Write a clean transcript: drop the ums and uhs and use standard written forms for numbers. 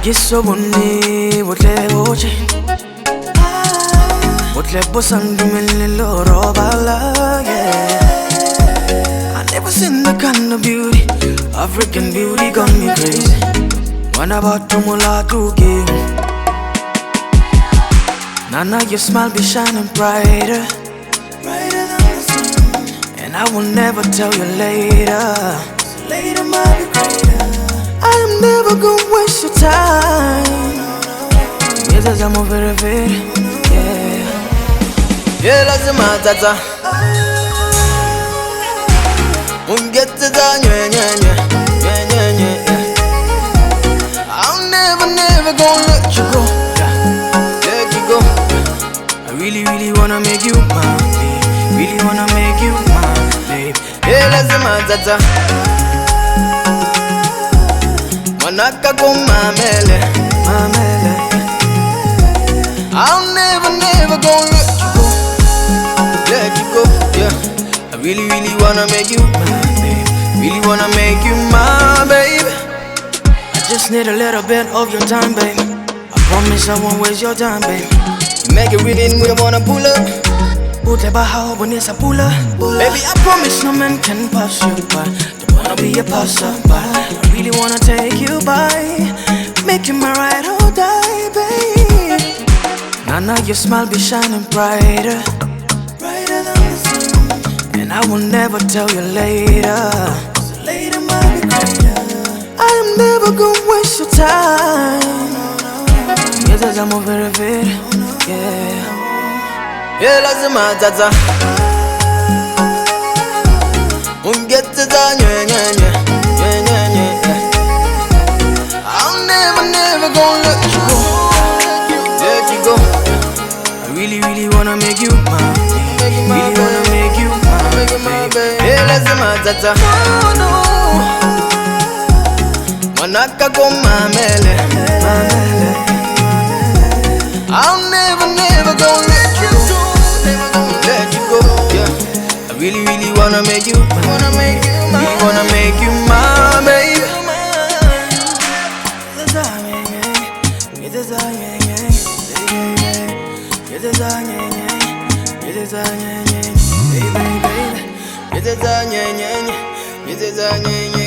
Gisso bunni wotle voce wotle bosangi mello roba yeah. I never seen the kind of beauty, African beauty got me crazy. When I bought to mula to give Nana, your smile be shining brighter, brighter than the sun. And I will never tell you later, so later might be greater. I am never gonna waste your time. Yes, I'm over it, yeah. Yeah, lazima tata Ungete za nye I'm never gonna let you go, let you go. I really wanna make you mine, babe. Really wanna make you mine, babe. Yeah, lazima tata Manaka kumamele, mamele. I'm never gonna let you go, yeah. I really wanna make you mine, babe. Really wanna make you mine, babe. I just need a little bit of your time, babe. I promise I won't waste your time, babe. You make it really we don't wanna pull up. Put about how when it's a pull up. Baby, I promise no man can pass you by. Don't wanna be a passerby. I really wanna take you by, make you my ride or die, babe. Nana, your smile be shining brighter, brighter than the sun. And I will never tell you later, so later might be greater. I am never gonna waste your time. Yes, I'm over it, yeah. Yeah, lazima tata Ungete za nye I'm never gonna let you go, let you go. I really wanna make you mine, really wanna make you mine, babe. Yeah, lazima tata Manaka kumamele, mamele. I'm never gonna let you go, yeah. I really wanna make you mine, really wanna make you mine, baby. Baby,